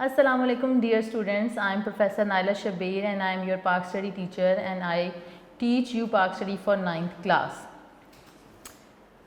Assalamu alaikum dear students, I am Professor Naila Shabir and I am your Pak Study teacher and I teach you Pak Study for 9th class.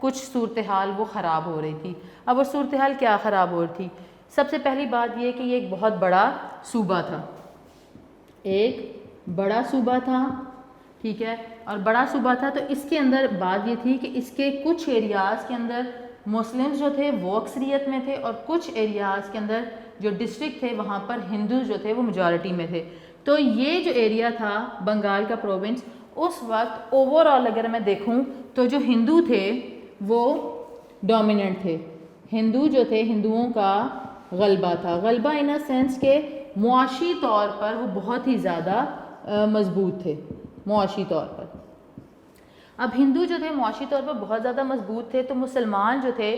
کچھ صورتحال وہ خراب ہو رہی تھی. اب وہ صورتحال کیا خراب ہو رہی تھی؟ سب سے پہلی بات یہ کہ یہ ایک بہت بڑا صوبہ تھا, ایک بڑا صوبہ تھا, ٹھیک ہے, اور بڑا صوبہ تھا تو اس کے اندر بات یہ تھی کہ اس کے کچھ ایریاز کے اندر مسلمز جو تھے وہ اکثریت میں تھے, اور کچھ ایریاز کے اندر جو ڈسٹرکٹ تھے وہاں پر ہندو جو تھے وہ میجورٹی میں تھے. تو یہ جو ایریا تھا بنگال کا پروونس, اس وقت اوور آل اگر میں دیکھوں تو جو ہندو تھے وہ ڈومیننٹ تھے. ہندو جو تھے, ہندوؤں کا غلبہ تھا. غلبہ ان اے سینس کہ معاشی طور پر وہ بہت ہی زیادہ مضبوط تھے معاشی طور پر. اب ہندو جو تھے معاشی طور پر بہت زیادہ مضبوط تھے, تو مسلمان جو تھے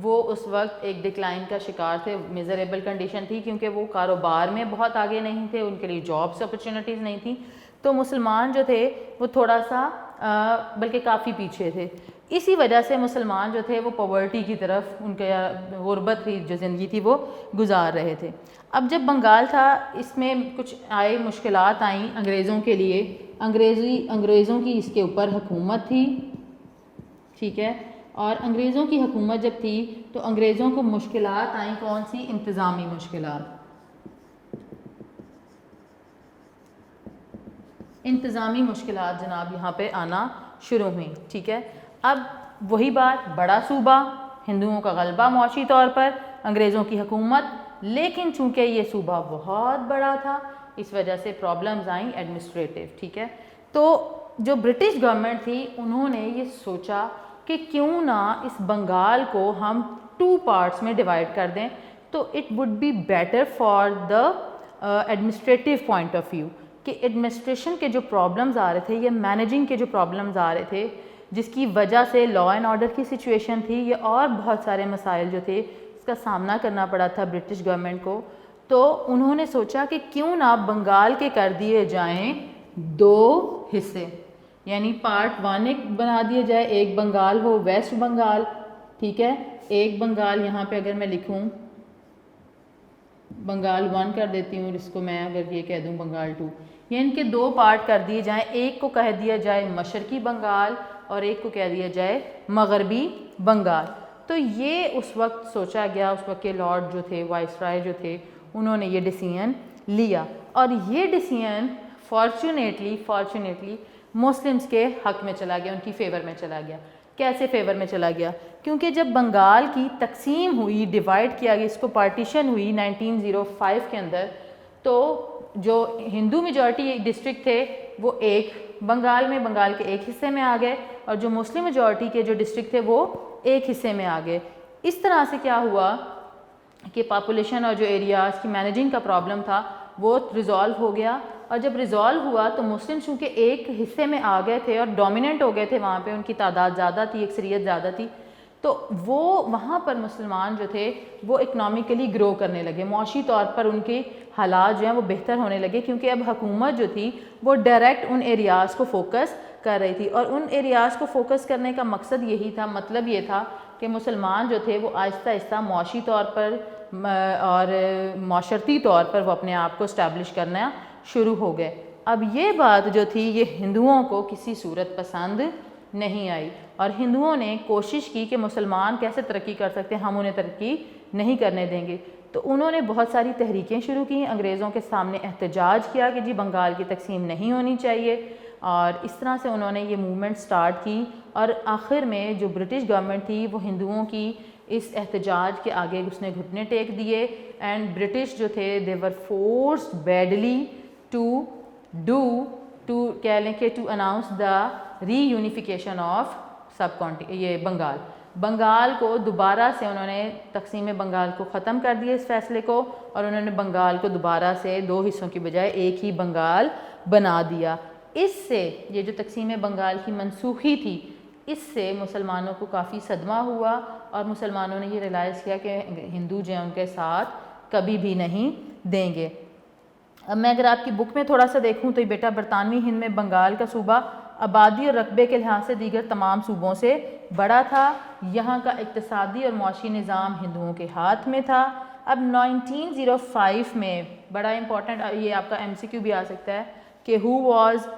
وہ اس وقت ایک ڈکلائن کا شکار تھے, میزریبل کنڈیشن تھی, کیونکہ وہ کاروبار میں بہت آگے نہیں تھے, ان کے لیے جابس اپرچونیٹیز نہیں تھیں. تو مسلمان جو تھے وہ تھوڑا سا بلکہ کافی پیچھے تھے. اسی وجہ سے مسلمان جو تھے وہ پاورٹی کی طرف, ان کے غربت کی جو زندگی تھی وہ گزار رہے تھے. اب جب بنگال تھا اس میں کچھ آئے مشکلات آئیں انگریزوں کے لیے. انگریزوں کی اس کے اوپر حکومت تھی, ٹھیک ہے, اور انگریزوں کی حکومت جب تھی تو انگریزوں کو مشکلات آئیں, کون سی؟ انتظامی مشکلات. انتظامی مشکلات جناب یہاں پہ آنا شروع ہوئیں, ٹھیک ہے. اب وہی بات, بڑا صوبہ, ہندوؤں کا غلبہ معاشی طور پر, انگریزوں کی حکومت, لیکن چونکہ یہ صوبہ بہت بڑا تھا اس وجہ سے پرابلمز آئیں ایڈمنسٹریٹو, ٹھیک ہے. تو جو برٹش گورنمنٹ تھی انہوں نے یہ سوچا کہ کیوں نہ اس بنگال کو ہم 2 پارٹس میں ڈیوائڈ کر دیں, تو it would be better for the administrative point of view, کہ ایڈمنسٹریشن کے جو پرابلمز آ رہے تھے یا مینیجنگ کے جو پرابلمز آ رہے تھے جس کی وجہ سے لا اینڈ آرڈر کی سچویشن تھی, یہ اور بہت سارے مسائل جو تھے اس کا سامنا کرنا پڑا تھا برٹش گورنمنٹ کو. تو انہوں نے سوچا کہ کیوں نہ بنگال کے کر دیے جائیں 2 حصے, یعنی پارٹ 1 ایک بنا دیا جائے, ایک بنگال ہو ویسٹ بنگال, ٹھیک ہے, ایک بنگال یہاں پہ اگر میں لکھوں بنگال 1 کر دیتی ہوں, جس کو میں اگر یہ کہہ دوں بنگال 2, یہ ان کے 2 پارٹ کر دیے جائیں. ایک کو کہہ دیا جائے مشرقی بنگال اور ایک کو کہہ دیا جائے مغربی بنگال. تو یہ اس وقت سوچا گیا, اس وقت کے لارڈ جو تھے, وائس رائے جو تھے, انہوں نے یہ ڈیسیژن لیا, اور یہ ڈیسیژن فارچونیٹلی مسلمز کے حق میں چلا گیا, ان کی فیور میں چلا گیا. کیسے فیور میں چلا گیا؟ کیونکہ جب بنگال کی تقسیم ہوئی, ڈیوائڈ کیا گیا, اس کو پارٹیشن ہوئی 1905 کے اندر, تو جو ہندو میجورٹی ڈسٹرکٹ تھے وہ ایک بنگال میں, بنگال کے ایک حصے میں آ گئے, اور جو مسلم میجورٹی کے جو ڈسٹرکٹ تھے وہ ایک حصے میں آ گئے. اس طرح سے کیا ہوا کہ پاپولیشن اور جو ایریاز کی مینیجنگ کا پرابلم تھا وہ ریزالو ہو گیا, اور جب ریزالو ہوا تو مسلم چونکہ ایک حصے میں آ گئے تھے اور ڈومیننٹ ہو گئے تھے, وہاں پہ ان کی تعداد زیادہ تھی, اکثریت زیادہ تھی, تو وہ وہاں پر مسلمان جو تھے وہ اکنامکلی گرو کرنے لگے, معاشی طور پر ان کے حالات جو ہیں وہ بہتر ہونے لگے, کیونکہ اب حکومت جو تھی وہ ڈائریکٹ ان ایریاز کو فوکس کر رہی تھی. اور ان ایریاز کو فوکس کرنے کا مقصد یہی تھا, مطلب یہ تھا کہ مسلمان جو تھے وہ آہستہ آہستہ معاشی طور پر اور معاشرتی طور پر وہ اپنے آپ کو اسٹیبلش کرنا شروع ہو گئے. اب یہ بات جو تھی یہ ہندوؤں کو کسی صورت پسند نہیں آئی, اور ہندوؤں نے کوشش کی کہ مسلمان کیسے ترقی کر سکتے ہیں, ہم انہیں ترقی نہیں کرنے دیں گے. تو انہوں نے بہت ساری تحریکیں شروع کی, انگریزوں کے سامنے احتجاج کیا کہ جی بنگال کی تقسیم نہیں ہونی چاہیے, اور اس طرح سے انہوں نے یہ موومنٹ سٹارٹ کی, اور آخر میں جو برٹش گورنمنٹ تھی وہ ہندوؤں کی اس احتجاج کے آگے اس نے گھٹنے ٹیک دیے, اینڈ برٹش جو تھے they were forced badly to کہہ لیں کہ to announce the reunification of یہ بنگال کو دوبارہ سے انہوں نے تقسیم بنگال کو ختم کر دیا اس فیصلے کو, اور انہوں نے بنگال کو دوبارہ سے 2 حصوں کی بجائے ایک ہی بنگال بنا دیا. اس سے یہ جو تقسیم بنگال کی منسوخی تھی اس سے مسلمانوں کو کافی صدمہ ہوا, اور مسلمانوں نے یہ ریلائز کیا کہ ہندو جو ہیں ان کے ساتھ کبھی بھی نہیں دیں گے. اب میں اگر آپ کی بک میں تھوڑا سا دیکھوں تو یہ بیٹا برطانوی ہند میں بنگال کا صوبہ آبادی اور رقبے کے لحاظ سے دیگر تمام صوبوں سے بڑا تھا. یہاں کا اقتصادی اور معاشی نظام ہندوؤں کے ہاتھ میں تھا. اب 1905 میں بڑا امپورٹنٹ, یہ آپ کا MCQ بھی آ سکتا ہے کہ who was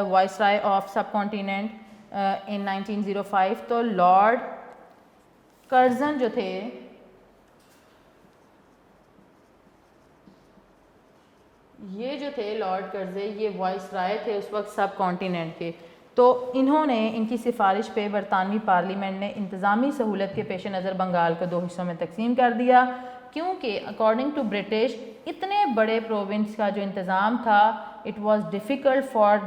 viceroy of subcontinent in 1905, تو لارڈ کرزن جو تھے یہ جو تھے لارڈ کرزے یہ وائس رائے تھے اس وقت سب کانٹیننٹ کے. تو انہوں نے ان کی سفارش پہ برطانوی پارلیمنٹ نے انتظامی سہولت کے پیش نظر بنگال کو 2 حصوں میں تقسیم کر دیا, کیونکہ اکارڈنگ ٹو برٹش اتنے بڑے پروونس کا جو انتظام تھا it was difficult for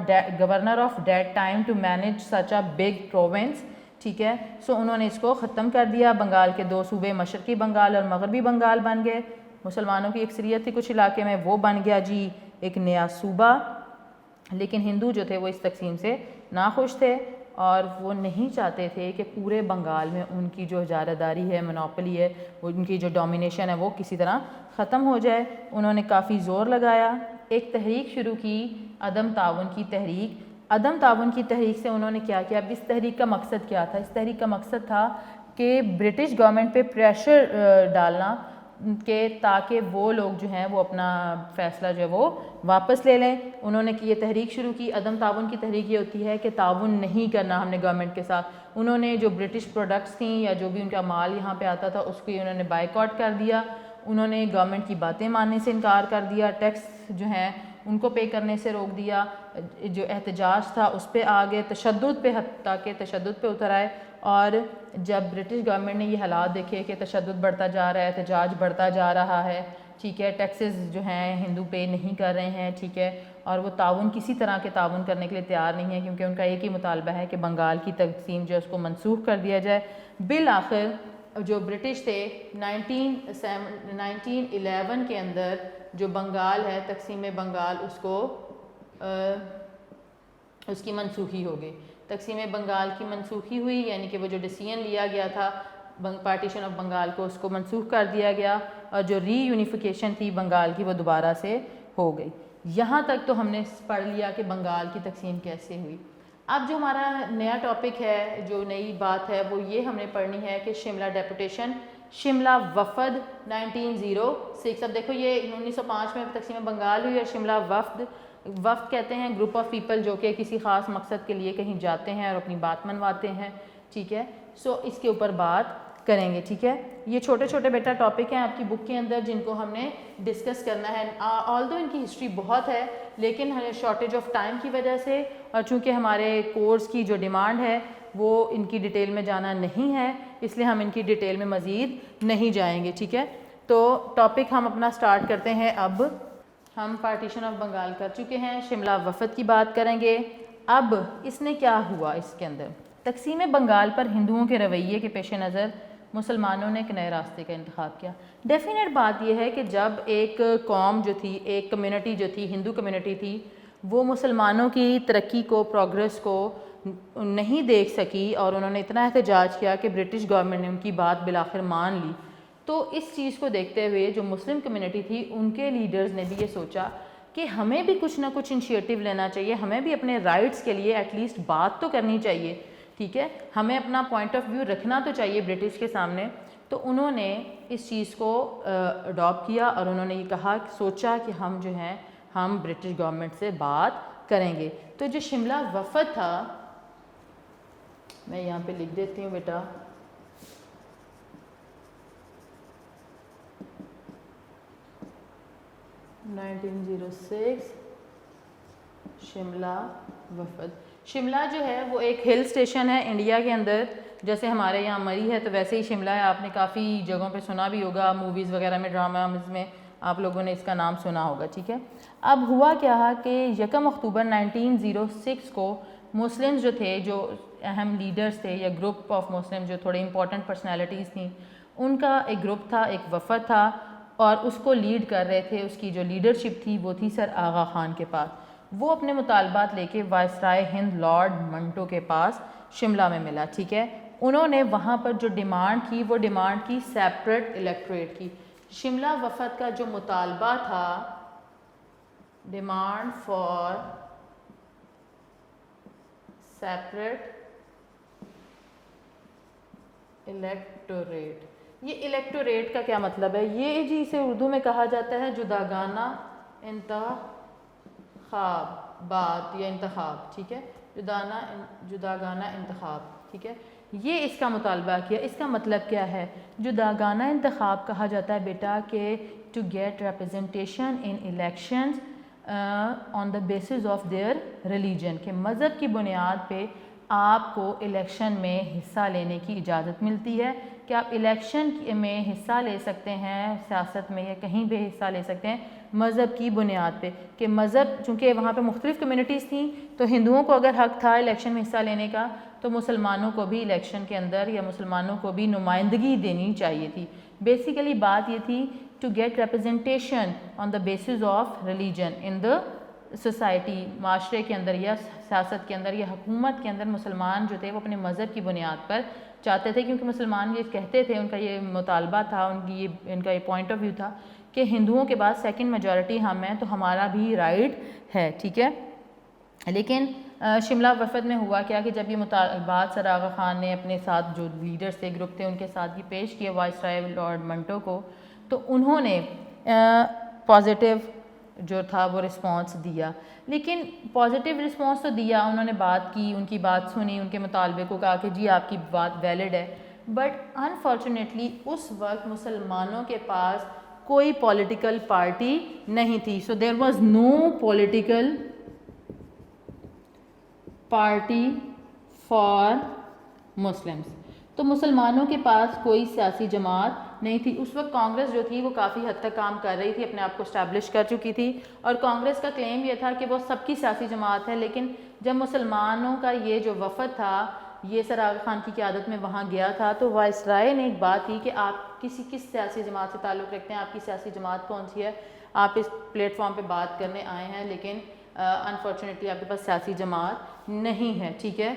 governor of that time to manage such a big province. ٹھیک ہے, سو انہوں نے اس کو ختم کر دیا. بنگال کے 2 صوبے مشرقی بنگال اور مغربی بنگال بن گئے. مسلمانوں کی اکثریت تھی کچھ علاقے میں, وہ بن گیا جی ایک نیا صوبہ. لیکن ہندو جو تھے وہ اس تقسیم سے ناخوش تھے اور وہ نہیں چاہتے تھے کہ پورے بنگال میں ان کی جو اجارہ داری ہے, مونوپلی ہے, ان کی جو ڈومینیشن ہے وہ کسی طرح ختم ہو جائے. انہوں نے کافی زور لگایا, ایک تحریک شروع کی, عدم تعاون کی تحریک. عدم تعاون کی تحریک سے انہوں نے کیا کیا, اب اس تحریک کا مقصد کیا تھا؟ اس تحریک کا مقصد تھا کہ برٹش گورنمنٹ پہ پریشر ڈالنا کہ تاکہ وہ لوگ جو ہیں وہ اپنا فیصلہ جو ہے وہ واپس لے لیں. انہوں نے یہ تحریک شروع کی. عدم تعاون کی تحریک یہ ہوتی ہے کہ تعاون نہیں کرنا ہم نے گورنمنٹ کے ساتھ. انہوں نے جو برٹش پروڈکٹس تھیں یا جو بھی ان کا مال یہاں پہ آتا تھا اس کو انہوں نے بائیکاٹ کر دیا. انہوں نے گورنمنٹ کی باتیں ماننے سے انکار کر دیا, ٹیکس جو ہیں ان کو پے کرنے سے روک دیا. جو احتجاج تھا اس پہ آ گئے, تشدد پہ, حتیٰ کہ تشدد پہ اتر آئے. اور جب برٹش گورنمنٹ نے یہ حالات دیکھے کہ تشدد بڑھتا جا رہا ہے, احتجاج بڑھتا جا رہا ہے, ٹھیک ہے, ٹیکسز جو ہیں ہندو پے نہیں کر رہے ہیں, ٹھیک ہے, اور وہ تعاون کسی طرح کے تعاون کرنے کے لیے تیار نہیں ہے کیونکہ ان کا ایک ہی مطالبہ ہے کہ بنگال کی تقسیم جو ہے اس کو منسوخ کر دیا جائے. بالآخر جو برٹش تھے 1911 کے اندر جو بنگال ہے, تقسیم بنگال, اس کو اس کی منسوخی ہو گئی. تقسیم بنگال کی منسوخی ہوئی, یعنی کہ وہ جو ڈیسیژن لیا گیا تھا پارٹیشن آف بنگال کو, اس کو منسوخ کر دیا گیا اور جو ری یونیفیکیشن تھی بنگال کی وہ دوبارہ سے ہو گئی. یہاں تک تو ہم نے پڑھ لیا کہ بنگال کی تقسیم کیسے ہوئی. اب جو ہمارا نیا ٹاپک ہے, جو نئی بات ہے, وہ یہ ہم نے پڑھنی ہے کہ شملہ ڈیپوٹیشن, شملہ وفد 1906. اب دیکھو یہ 1905 میں تقسیم بنگال ہوئی اور شملہ وفد کہتے ہیں گروپ آف پیپل جو کہ کسی خاص مقصد کے لیے کہیں جاتے ہیں اور اپنی بات منواتے ہیں. ٹھیک ہے, سو اس کے اوپر بات کریں گے. ٹھیک ہے, یہ چھوٹے چھوٹے بیٹا ٹاپک ہیں آپ کی بک کے اندر جن کو ہم نے ڈسکس کرنا ہے. آلدو ان کی ہسٹری بہت ہے لیکن شارٹیج آف ٹائم کی وجہ سے اور چونکہ ہمارے کورس کی جو ڈیمانڈ ہے وہ ان کی ڈیٹیل میں جانا نہیں ہے, اس لیے ہم ان کی ڈیٹیل میں مزید نہیں جائیں گے. ٹھیک ہے, تو ٹاپک ہم اپنا سٹارٹ کرتے ہیں. اب ہم پارٹیشن آف بنگال کر چکے ہیں, شملہ وفد کی بات کریں گے. اب اس نے کیا ہوا, اس کے اندر تقسیم بنگال پر ہندوؤں کے رویے کے پیش نظر مسلمانوں نے ایک نئے راستے کا انتخاب کیا. ڈیفینیٹ بات یہ ہے کہ جب ایک قوم جو تھی, ایک کمیونٹی جو تھی, ہندو کمیونٹی تھی, وہ مسلمانوں کی ترقی کو, پروگرس کو نہیں دیکھ سکی اور انہوں نے اتنا احتجاج کیا کہ برٹش گورنمنٹ نے ان کی بات بالآخر مان لی. تو اس چیز کو دیکھتے ہوئے جو مسلم کمیونٹی تھی ان کے لیڈرز نے بھی یہ سوچا کہ ہمیں بھی کچھ نہ کچھ انیشیٹو لینا چاہیے, ہمیں بھی اپنے رائٹس کے لیے ایٹ لیسٹ بات تو کرنی چاہیے. ٹھیک ہے, ہمیں اپنا پوائنٹ آف ویو رکھنا تو چاہیے برٹش کے سامنے. تو انہوں نے اس چیز کو اڈاپٹ کیا اور انہوں نے یہ کہا, سوچا کہ ہم جو ہیں ہم برٹش گورنمنٹ سے بات کریں گے. تو جو شملہ وفد تھا, میں یہاں پہ لکھ دیتی ہوں بیٹا, شملہ وفد. شملہ جو ہے وہ ایک ہل اسٹیشن ہے انڈیا کے اندر, جیسے ہمارے یہاں مری ہے تو ویسے ہی شملہ ہے. آپ نے کافی جگہوں پہ سنا بھی ہوگا, موویز وغیرہ میں, ڈراماز میں آپ لوگوں نے اس کا نام سنا ہوگا. ٹھیک ہے, اب ہوا کیا کہ 1 اکتوبر 1906 کو مسلمز جو تھے, جو اہم لیڈرز تھے یا گروپ آف مسلم جو تھوڑے امپورٹنٹ پرسنالٹیز تھیں, ان کا ایک گروپ تھا, ایک وفد تھا اور اس کو لیڈ کر رہے تھے, اس کی جو لیڈرشپ تھی وہ تھی سر آغا خان کے پاس. وہ اپنے مطالبات لے کے وائسرائے ہند لارڈ منٹو کے پاس شملہ میں ملا. ٹھیک ہے, انہوں نے وہاں پر جو ڈیمانڈ کی وہ ڈیمانڈ کی سیپریٹ الیکٹوریٹ کی. شملہ وفد کا جو مطالبہ تھا, ڈیمانڈ فار سیپریٹ الیکٹوریٹ. یہ الیکٹوریٹ کا کیا مطلب ہے؟ یہ جی اسے اردو میں کہا جاتا ہے جداگانہ انتخابات یا انتخاب. ٹھیک ہے, جداگانہ انتخاب. ٹھیک ہے, یہ اس کا مطالبہ کیا. اس کا مطلب کیا ہے؟ جداگانہ انتخاب کہا جاتا ہے بیٹا کہ to get representation in elections on the basis of their religion, کہ مذہب کی بنیاد پہ آپ کو الیکشن میں حصہ لینے کی اجازت ملتی ہے کہ آپ الیکشن میں حصہ لے سکتے ہیں، سیاست میں یا کہیں بھی حصہ لے سکتے ہیں مذہب کی بنیاد پہ. کہ مذہب چونکہ وہاں پہ مختلف کمیونٹیز تھیں تو ہندوؤں کو اگر حق تھا الیکشن میں حصہ لینے کا تو مسلمانوں کو بھی الیکشن کے اندر یا مسلمانوں کو بھی نمائندگی دینی چاہیے تھی. بیسیکلی بات یہ تھی to get representation on the basis of religion in the society, معاشرے کے اندر یا سیاست کے اندر یا حکومت کے اندر مسلمان جو تھے وہ اپنے مذہب کی بنیاد پر چاہتے تھے، کیونکہ مسلمان یہ کہتے تھے، ان کا یہ مطالبہ تھا، ان کا یہ پوائنٹ آف ویو تھا کہ ہندوؤں کے بعد سیکنڈ میجورٹی ہم ہیں تو ہمارا بھی رائٹ ہے. ٹھیک ہے. لیکن شملہ وفد میں ہوا کیا کہ جب یہ مطالبات سر آغا خان نے اپنے ساتھ جو لیڈرز تھے، گروپ تھے، ان کے ساتھ یہ پیش کیے وائس رائے لارڈ منٹو کو، تو انہوں نے پازیٹیو جو تھا وہ رسپانس دیا. لیکن پازیٹیو رسپانس تو دیا، انہوں نے بات کی، ان کی بات سنی، ان کے مطالبے کو کہا کہ جی آپ کی بات ویلڈ ہے، بٹ انفارچونیٹلی اس وقت مسلمانوں کے پاس کوئی پولیٹیکل پارٹی نہیں تھی. So there was no political party for Muslims. تو مسلمانوں کے پاس کوئی سیاسی جماعت نہیں تھی. اس وقت کانگریس جو تھی وہ کافی حد تک کام کر رہی تھی، اپنے آپ کو اسٹیبلش کر چکی تھی، اور کانگریس کا کلیم یہ تھا کہ وہ سب کی سیاسی جماعت ہے. لیکن جب مسلمانوں کا یہ جو وفد تھا یہ سر آغا خان کی قیادت میں وہاں گیا تھا تو وائس رائے نے ایک بات کی کہ آپ کس سیاسی جماعت سے تعلق رکھتے ہیں، آپ کی سیاسی جماعت کون سی ہے، آپ اس پلیٹ فارم پہ بات کرنے آئے ہیں لیکن انفارچونیٹلی آپ کے پاس سیاسی جماعت نہیں ہے. ٹھیک ہے.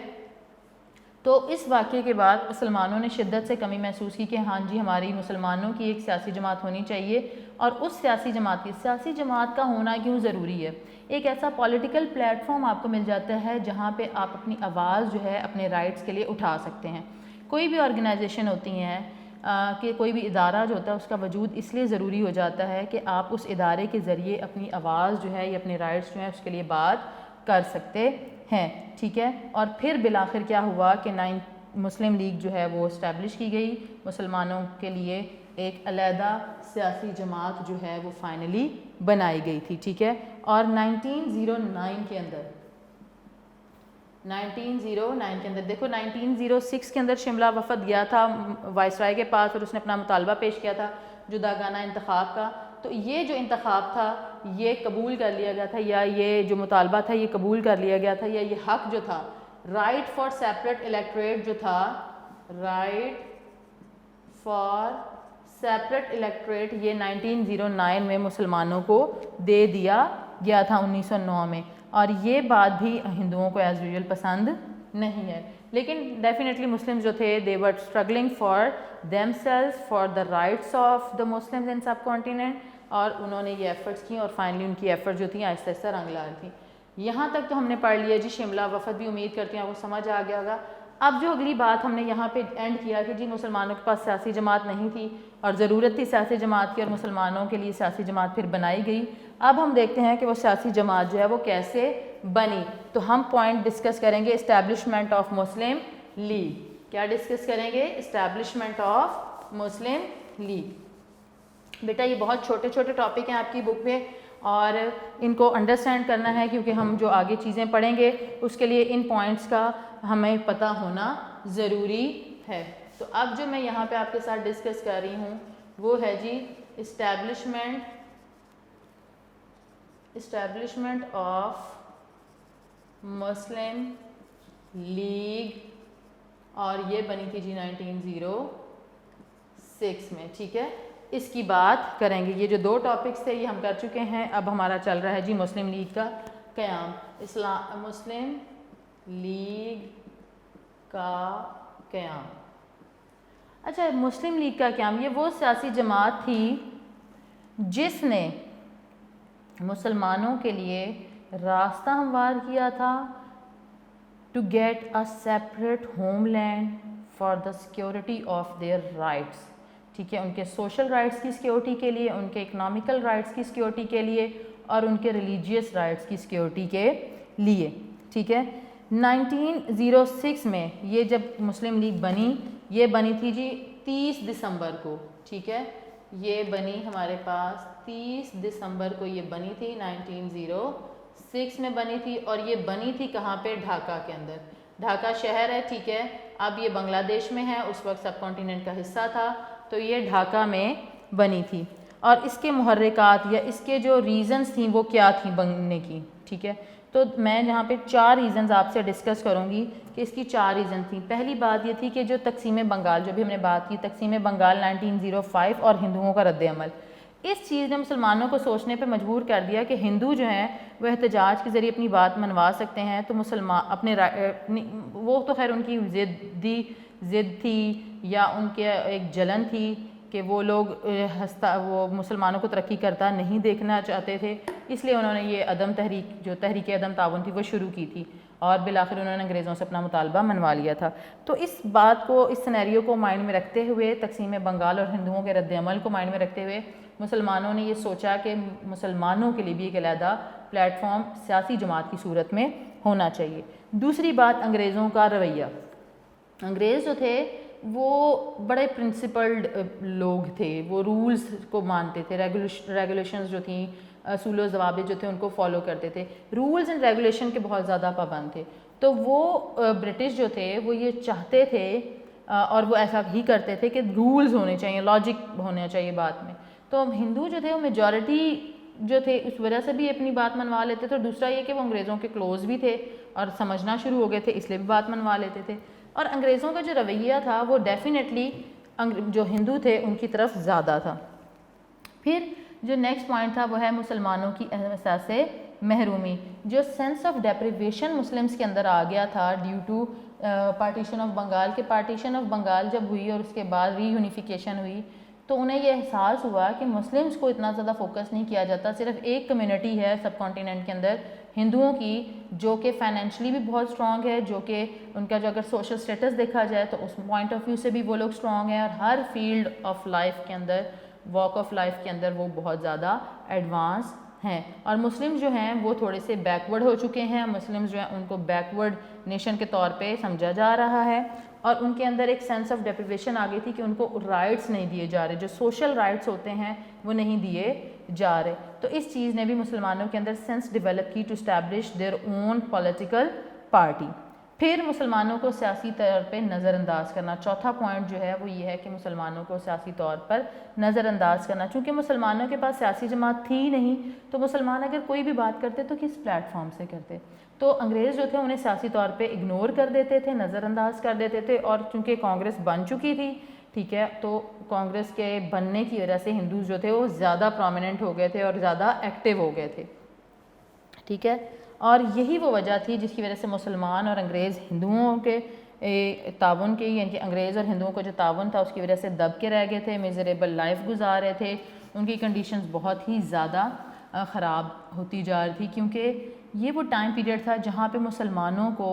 تو اس واقعے کے بعد مسلمانوں نے شدت سے کمی محسوس کی کہ ہاں جی ہماری مسلمانوں کی ایک سیاسی جماعت ہونی چاہیے. اور اس سیاسی جماعت کا ہونا کیوں ضروری ہے؟ ایک ایسا پولیٹیکل پلیٹ فارم آپ کو مل جاتا ہے جہاں پہ آپ اپنی آواز جو ہے اپنے رائٹس کے لیے اٹھا سکتے ہیں. کوئی بھی آرگنائزیشن ہوتی ہیں کہ کوئی بھی ادارہ جو ہوتا ہے اس کا وجود اس لیے ضروری ہو جاتا ہے کہ آپ اس ادارے کے ذریعے اپنی آواز جو ہے یا اپنے رائٹس جو ہیں اس کے لیے بات کر سکتے ہیں. ٹھیک ہے. اور پھر بالآخر کیا ہوا کہ مسلم لیگ جو ہے وہ اسٹیبلش کی گئی، مسلمانوں کے لیے ایک علیحدہ سیاسی جماعت جو ہے وہ فائنلی بنائی گئی تھی. ٹھیک ہے. اور 1909 کے اندر دیکھو 1906 کے اندر شملہ وفد گیا تھا وائس رائے کے پاس اور اس نے اپنا مطالبہ پیش کیا تھا جداگانہ انتخاب کا. تو یہ جو انتخاب تھا یہ قبول کر لیا گیا تھا، یا یہ جو مطالبہ تھا یہ قبول کر لیا گیا تھا، یا یہ حق جو تھا رائٹ فار سیپریٹ الیکٹوریٹ جو تھا، رائٹ فار سیپریٹ الیکٹوریٹ، یہ 1909 میں مسلمانوں کو دے دیا گیا تھا 1909 میں. اور یہ بات بھی ہندوؤں کو ایز یوزول پسند نہیں ہے. لیکن ڈیفینیٹلی مسلمز جو تھے they were struggling for themselves for the rights of the Muslims in subcontinent، اور انہوں نے یہ ایفرٹس کی اور فائنلی ان کی ایفرٹ جو تھیں آہستہ آہستہ رنگ لا رہی تھیں. یہاں تک تو ہم نے پڑھ لیا جی شملہ وفد بھی، امید کرتی ہوں آپ کو سمجھ آ گیا ہوگا. اب جو اگلی بات ہم نے یہاں پہ اینڈ کیا کہ جی مسلمانوں کے پاس سیاسی جماعت نہیں تھی اور ضرورت تھی سیاسی جماعت کی اور مسلمانوں کے لیے سیاسی جماعت پھر بنائی گئی. اب ہم دیکھتے ہیں کہ وہ سیاسی جماعت جو ہے وہ کیسے بنی. تو ہم پوائنٹ ڈسکس کریں گے اسٹیبلشمنٹ آف مسلم لیگ. کیا ڈسکس کریں گے؟ Establishment of Muslim League. بیٹا یہ بہت چھوٹے چھوٹے ٹاپک ہیں آپ کی بک میں اور ان کو انڈرسٹینڈ کرنا ہے کیونکہ ہم جو آگے چیزیں پڑھیں گے اس کے لیے ان پوائنٹس کا ہمیں پتہ ہونا ضروری ہے. تو اب جو میں یہاں پہ آپ کے ساتھ ڈسکس کر رہی ہوں وہ ہے جی اسٹیبلشمنٹ آف مسلم لیگ، اور یہ بنی تھی جی 1906 میں. ٹھیک ہے. اس کی بات کریں گے. یہ جو دو ٹاپکس تھے یہ ہم کر چکے ہیں. اب ہمارا چل رہا ہے جی مسلم لیگ کا قیام. مسلم لیگ کا قیام. اچھا مسلم لیگ کا قیام یہ وہ سیاسی جماعت تھی جس نے مسلمانوں کے لیے راستہ ہموار کیا تھا to get a separate homeland for the security of their rights. ٹھیک ہے. ان کے سوشل رائٹس کی سیکورٹی کے لیے، ان کے اکنامیکل رائٹس کی سیکورٹی کے لیے اور ان کے ریلیجیس رائٹس کی سیکورٹی کے لیے. ٹھیک ہے. 1906 میں یہ جب مسلم لیگ بنی، یہ بنی تھی جی 30 دسمبر کو، ٹھیک ہے، یہ بنی ہمارے پاس 30 دسمبر کو یہ بنی تھی، 1906 میں بنی تھی، اور یہ بنی تھی کہاں پہ؟ ڈھاکہ کے اندر۔ ڈھاکہ شہر ہے، ٹھیک ہے، اب یہ بنگلہ دیش میں ہے، اس وقت سب کانٹیننٹ کا حصہ تھا، تو یہ ڈھاکہ میں بنی تھی۔ اور اس کے محرکات یا اس کے جو ریزنز تھیں وہ کیا تھیں بننے کی، ٹھیک ہے، تو میں یہاں پہ 4 ریزنز آپ سے ڈسکس کروں گی کہ اس کی 4 ریزن تھیں۔ پہلی بات یہ تھی کہ جو تقسیم بنگال، جو بھی ہم نے بات کی تقسیم بنگال 1905 اور ہندوؤں کا رد عمل، اس چیز نے مسلمانوں کو سوچنے پہ مجبور کر دیا کہ ہندو جو ہیں وہ احتجاج کے ذریعے اپنی بات منوا سکتے ہیں، تو مسلمان اپنے وہ تو خیر ان کی ضد تھی یا ان کے ایک جلن تھی کہ وہ لوگ وہ مسلمانوں کو ترقی کرتا نہیں دیکھنا چاہتے تھے، اس لیے انہوں نے یہ تحریک عدم تعاون تھی وہ شروع کی تھی، اور بالآخر انہوں نے انگریزوں سے اپنا مطالبہ منوا لیا تھا۔ تو اس بات کو، اس سینیریو کو مائنڈ میں رکھتے ہوئے، تقسیم بنگال اور ہندوؤں کے رد عمل کو مائنڈ میں رکھتے ہوئے، مسلمانوں نے یہ سوچا کہ مسلمانوں کے لیے بھی ایک علیحدہ پلیٹ فارم سیاسی جماعت کی صورت میں ہونا چاہیے۔ دوسری بات، انگریزوں کا رویہ۔ انگریز جو تھے وہ بڑے پرنسپلڈ لوگ تھے، وہ رولز کو مانتے تھے، ریگولیشنز جو تھیں، اصول و ضوابط جو تھے ان کو فالو کرتے تھے، رولز اینڈ ریگولیشن کے بہت زیادہ پابند تھے۔ تو وہ برٹش جو تھے وہ یہ چاہتے تھے اور وہ ایسا ہی کرتے تھے کہ رولز ہونے چاہیے، لاجک ہونا چاہیے بات میں۔ تو ہندو جو تھے وہ میجورٹی جو تھے اس وجہ سے بھی اپنی بات منوا لیتے تھے، اور دوسرا یہ کہ وہ انگریزوں کے کلوز بھی تھے اور سمجھنا شروع ہو گئے تھے، اس لیے بھی بات منوا لیتے تھے۔ اور انگریزوں کا جو رویہ تھا وہ ڈیفینیٹلی جو ہندو تھے ان کی طرف زیادہ تھا۔ پھر جو نیکسٹ پوائنٹ تھا وہ ہے مسلمانوں کی احساس محرومی، جو سینس آف ڈیپریویشن مسلمس کے اندر آ گیا تھا due to partition of Bengal, کے پارٹیشن آف بنگال جب ہوئی اور اس کے بعد ری یونیفیکیشن ہوئی تو انہیں یہ احساس ہوا کہ مسلمس کو اتنا زیادہ فوکس نہیں کیا جاتا، صرف ایک کمیونٹی ہے سب کانٹیننٹ کے اندر ہندوؤں کی جو کہ فائنینشلی بھی بہت اسٹرانگ ہے، جو کہ ان کا جو اگر سوشل سٹیٹس دیکھا جائے تو اس پوائنٹ آف ویو سے بھی وہ لوگ اسٹرانگ ہیں، اور ہر فیلڈ آف لائف کے اندر، واک آف لائف کے اندر وہ بہت زیادہ ایڈوانس ہیں۔ اور مسلم جو ہیں وہ تھوڑے سے بیکورڈ ہو چکے ہیں، مسلمز جو ہیں ان کو بیکورڈ نیشن کے طور پہ سمجھا جا رہا ہے، اور ان کے اندر ایک سینس آف ڈیپریویشن آ گئی تھی کہ ان کو رائٹس نہیں دیے جا رہے، جو سوشل رائٹس ہوتے ہیں وہ نہیں دیے جا رہے۔ تو اس چیز نے بھی مسلمانوں کے اندر سینس ڈیولپ کی to establish their own political party. پھر مسلمانوں کو سیاسی طور پہ نظر انداز کرنا، چوتھا پوائنٹ جو ہے وہ یہ ہے کہ مسلمانوں کو سیاسی طور پر نظر انداز کرنا، چونکہ مسلمانوں کے پاس سیاسی جماعت تھی نہیں تو مسلمان اگر کوئی بھی بات کرتے تو کس پلیٹ فارم سے کرتے، تو انگریز جو تھے انہیں سیاسی طور پہ اگنور کر دیتے تھے، نظر انداز کر دیتے تھے، اور چونکہ کانگریس بن چکی تھی، ٹھیک ہے، تو کانگریس کے بننے کی وجہ سے ہندوز جو تھے وہ زیادہ پرومیننٹ ہو گئے تھے اور زیادہ ایکٹیو ہو گئے تھے، ٹھیک ہے، اور یہی وہ وجہ تھی جس کی وجہ سے مسلمان اور انگریز ہندوؤں کے تعاون کے، یعنی کہ انگریز اور ہندوؤں کا جو تعاون تھا اس کی وجہ سے دب کے رہ گئے تھے، میزریبل لائف گزار رہے تھے، ان کی کنڈیشنز بہت ہی زیادہ خراب ہوتی جا رہی تھی، کیونکہ یہ وہ ٹائم پیریڈ تھا جہاں پہ مسلمانوں کو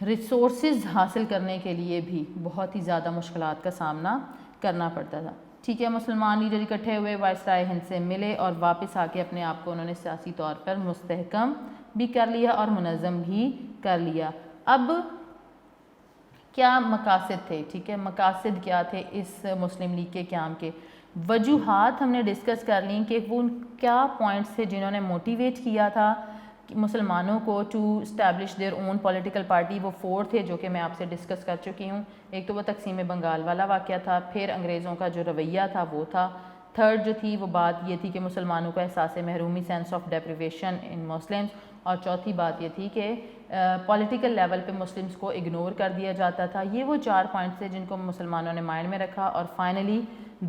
ریسورسز حاصل کرنے کے لیے بھی بہت ہی زیادہ مشکلات کا سامنا کرنا پڑتا تھا، ٹھیک ہے۔ مسلمان لیڈر اکٹھے ہوئے، وائسرائے ہند سے ملے اور واپس آ کے اپنے آپ کو انہوں نے سیاسی طور پر مستحکم بھی کر لیا اور منظم بھی کر لیا۔ اب کیا مقاصد تھے، ٹھیک ہے، مقاصد کیا تھے اس مسلم لیگ کے قیام کے؟ وجوہات ہم نے ڈسکس کر لیں کہ وہ کیا پوائنٹس تھے جنہوں نے موٹیویٹ کیا تھا مسلمانوں کو to establish their own political party. وہ 4 تھے جو کہ میں آپ سے ڈسکس کر چکی ہوں، ایک تو وہ تقسیم بنگال والا واقعہ تھا، پھر انگریزوں کا جو رویہ تھا وہ تھا، تھرڈ جو تھی وہ بات یہ تھی کہ مسلمانوں کا احساس محرومی، sense of deprivation in Muslims, اور چوتھی بات یہ تھی کہ پولیٹیکل لیول پہ مسلمس کو اگنور کر دیا جاتا تھا۔ یہ وہ 4 پوائنٹس تھے جن کو مسلمانوں نے مائنڈ میں رکھا، اور finally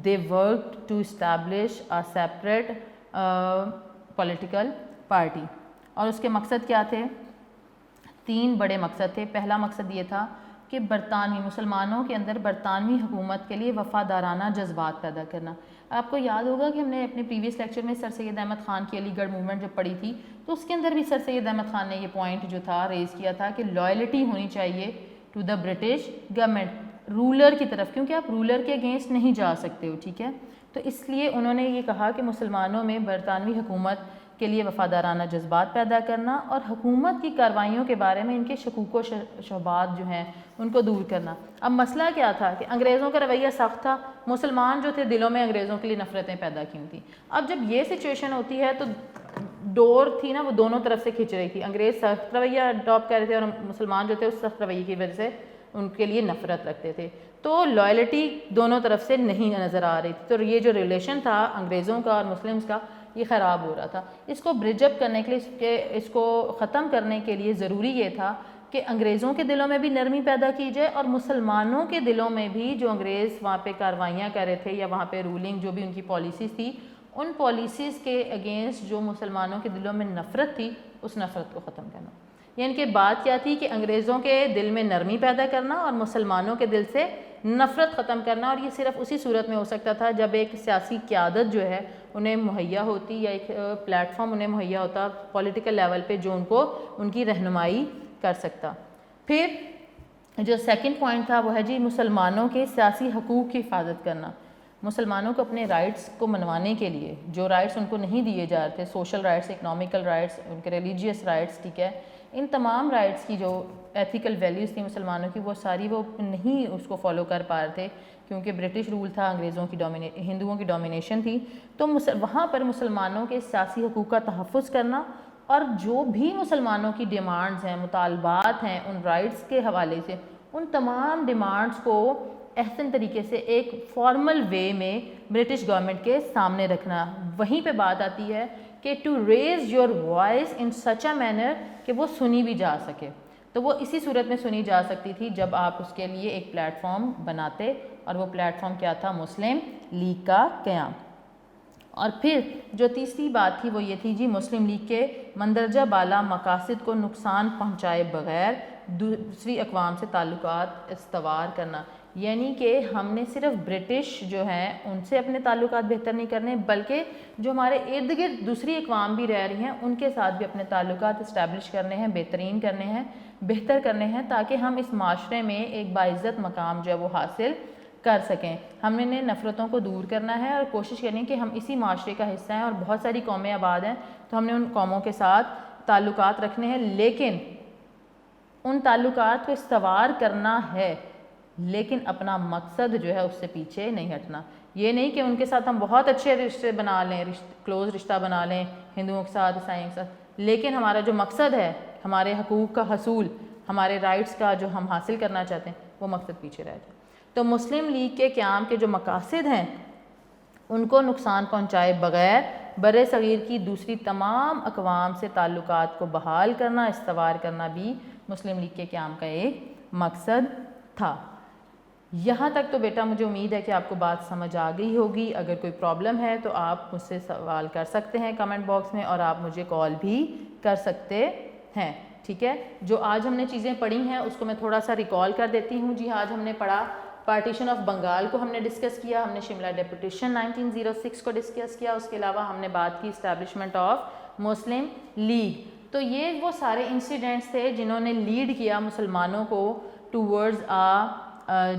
they work to establish a separate political party. اور اس کے مقصد کیا تھے؟ 3 بڑے مقصد تھے۔ پہلا مقصد یہ تھا کہ مسلمانوں کے اندر برطانوی حکومت کے لیے وفادارانہ جذبات پیدا کرنا۔ آپ کو یاد ہوگا کہ ہم نے اپنے پریویس لیکچر میں سر سید احمد خان کی علی گڑھ موومنٹ جب پڑھی تھی تو اس کے اندر بھی سر سید احمد خان نے یہ پوائنٹ جو تھا ریز کیا تھا کہ لائلٹی ہونی چاہیے to the British government, ruler کی طرف، کیونکہ آپ رولر کے اگینسٹ نہیں جا سکتے ہو، ٹھیک ہے۔ تو اس لیے انہوں نے یہ کہا کہ مسلمانوں میں برطانوی حکومت کے لیے وفادارانہ جذبات پیدا کرنا، اور حکومت کی کارروائیوں کے بارے میں ان کے شکوک و شبہات جو ہیں ان کو دور کرنا۔ اب مسئلہ کیا تھا کہ انگریزوں کا رویہ سخت تھا، مسلمان جو تھے دلوں میں انگریزوں کے لیے نفرتیں پیدا کی تھیں۔ اب جب یہ سچویشن ہوتی ہے تو ڈور تھی نا وہ دونوں طرف سے کھنچ رہی تھی، انگریز سخت رویہ اڈاپٹ کر رہے تھے اور مسلمان جو تھے اس سخت رویے کی وجہ سے ان کے لیے نفرت رکھتے تھے، تو لائلٹی دونوں طرف سے نہیں نظر آ رہی تھی، تو یہ جو ریلیشن تھا انگریزوں کا اور مسلمز کا یہ خراب ہو رہا تھا۔ اس کو برج اپ کرنے کے لیے، اس کو ختم کرنے کے لیے ضروری یہ تھا کہ انگریزوں کے دلوں میں بھی نرمی پیدا کی جائے اور مسلمانوں کے دلوں میں بھی، جو انگریز وہاں پہ کاروائیاں کر رہے تھے یا وہاں پہ رولنگ جو بھی ان کی پالیسیز تھی، ان پالیسیز کے اگینسٹ جو مسلمانوں کے دلوں میں نفرت تھی اس نفرت کو ختم کرنا۔ یعنی کہ بات کیا تھی کہ انگریزوں کے دل میں نرمی پیدا کرنا اور مسلمانوں کے دل سے نفرت ختم کرنا، اور یہ صرف اسی صورت میں ہو سکتا تھا جب ایک سیاسی قیادت جو ہے انہیں مہیا ہوتی، یا ایک پلیٹ فارم انہیں مہیا ہوتا پولیٹیکل لیول پہ جو ان کو ان کی رہنمائی کر سکتا۔ پھر جو سیکنڈ پوائنٹ تھا وہ ہے جی مسلمانوں کے سیاسی حقوق کی حفاظت کرنا۔ مسلمانوں کو اپنے رائٹس کو منوانے کے لیے جو رائٹس ان کو نہیں دیے جا رہے تھے، سوشل رائٹس، اکنامیکل رائٹس، ان کے ریلیجیس رائٹس، ٹھیک ہے، ان تمام رائٹس کی جو ایتھیکل ویلیوز تھیں مسلمانوں کی، وہ ساری وہ نہیں اس کو فالو کر پا رہے تھے کیونکہ برٹش رول تھا، انگریزوں کی ہندوؤں کی ڈومینیشن تھی۔ تو وہاں پر مسلمانوں کے سیاسی حقوق کا تحفظ کرنا، اور جو بھی مسلمانوں کی ڈیمانڈز ہیں، مطالبات ہیں ان رائٹس کے حوالے سے، ان تمام ڈیمانڈز کو احسن طریقے سے ایک فارمل وے میں برٹش گورنمنٹ کے سامنے رکھنا۔ وہیں پہ بات آتی ہے کہ to raise your voice in such a manner کہ وہ سنی بھی جا سکے، تو وہ اسی صورت میں سنی جا سکتی تھی جب آپ اس کے لیے ایک پلیٹ فارم بناتے، اور وہ پلیٹ فارم کیا تھا؟ مسلم لیگ کا قیام۔ اور پھر جو تیسری بات تھی وہ یہ تھی جی مسلم لیگ کے مندرجہ بالا مقاصد کو نقصان پہنچائے بغیر دوسری اقوام سے تعلقات استوار کرنا، یعنی کہ ہم نے صرف برٹش جو ہیں ان سے اپنے تعلقات بہتر نہیں کرنے، بلکہ جو ہمارے ارد گرد دوسری اقوام بھی رہ رہی ہیں ان کے ساتھ بھی اپنے تعلقات اسٹیبلش کرنے ہیں، بہترین کرنے ہیں، بہتر کرنے ہیں، تاکہ ہم اس معاشرے میں ایک باعزت مقام جو ہے وہ حاصل کر سکیں۔ ہم نے نفرتوں کو دور کرنا ہے اور کوشش کرنی کہ ہم اسی معاشرے کا حصہ ہیں، اور بہت ساری قومیں آباد ہیں تو ہم نے ان قوموں کے ساتھ تعلقات رکھنے ہیں، لیکن ان تعلقات کو استوار کرنا ہے، لیکن اپنا مقصد جو ہے اس سے پیچھے نہیں ہٹنا۔ یہ نہیں کہ ان کے ساتھ ہم بہت اچھے رشتے بنا لیں، کلوز رشتہ بنا لیں ہندوؤں کے ساتھ، عیسائیوں کے ساتھ، لیکن ہمارا جو مقصد ہے، ہمارے حقوق کا حصول، ہمارے رائٹس کا جو ہم حاصل کرنا چاہتے ہیں، وہ مقصد پیچھے رہ جائے۔ تو مسلم لیگ کے قیام کے جو مقاصد ہیں ان کو نقصان پہنچائے بغیر بر صغیر کی دوسری تمام اقوام سے تعلقات کو بحال کرنا، استوار کرنا بھی مسلم لیگ کے قیام کا ایک مقصد تھا۔ یہاں تک تو بیٹا مجھے امید ہے کہ آپ کو بات سمجھ آ گئی ہوگی۔ اگر کوئی پرابلم ہے تو آپ مجھ سے سوال کر سکتے ہیں کمنٹ باکس میں، اور آپ مجھے کال بھی کر سکتے ہیں، ٹھیک ہے۔ جو آج ہم نے چیزیں پڑھی ہیں اس کو میں تھوڑا سا ریکال کر دیتی ہوں۔ جی آج ہم نے پڑھا پارٹیشن آف بنگال کو ہم نے ڈسکس کیا، ہم نے شملہ ڈیپوٹیشن 1906 کو ڈسکس کیا، اس کے علاوہ ہم نے بات کی اسٹیبلشمنٹ آف مسلم لیگ۔ تو یہ وہ سارے انسیڈنٹس تھے جنہوں نے لیڈ کیا مسلمانوں کو ٹوورڈز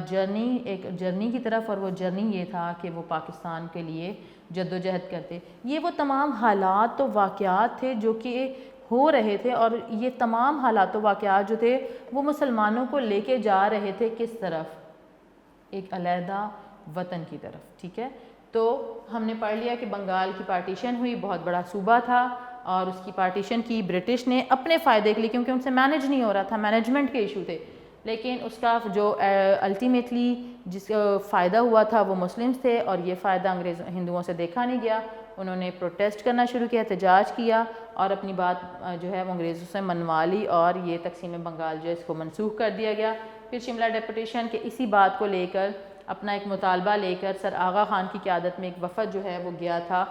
جرنی، ایک جرنی کی طرف، اور وہ جرنی یہ تھا کہ وہ پاکستان کے لیے جد و جہد کرتے۔ یہ وہ تمام حالات و واقعات تھے جو کہ ہو رہے تھے، اور یہ تمام حالات و واقعات جو تھے وہ مسلمانوں کو لے کے جا رہے تھے کس طرف؟ ایک علیحدہ وطن کی طرف، ٹھیک ہے۔ تو ہم نے پڑھ لیا کہ بنگال کی پارٹیشن ہوئی، بہت بڑا صوبہ تھا، اور اس کی پارٹیشن کی برٹش نے اپنے فائدے کے لیے، کیونکہ ان سے مینج نہیں ہو رہا تھا، مینجمنٹ کے ایشو تھے، لیکن اس کا جو الٹیمیٹلی جس فائدہ ہوا تھا وہ مسلمز تھے، اور یہ فائدہ ہندوؤں سے دیکھا نہیں گیا۔ انہوں نے پروٹیسٹ کرنا شروع کیا، احتجاج کیا، اور اپنی بات جو ہے وہ انگریزوں سے منوا لی، اور یہ تقسیم بنگال جو ہے اس کو منسوخ کر دیا گیا۔ پھر شملہ ڈیپوٹیشن کے اسی بات کو لے کر، اپنا ایک مطالبہ لے کر، سر آغا خان کی قیادت میں ایک وفد جو ہے وہ گیا تھا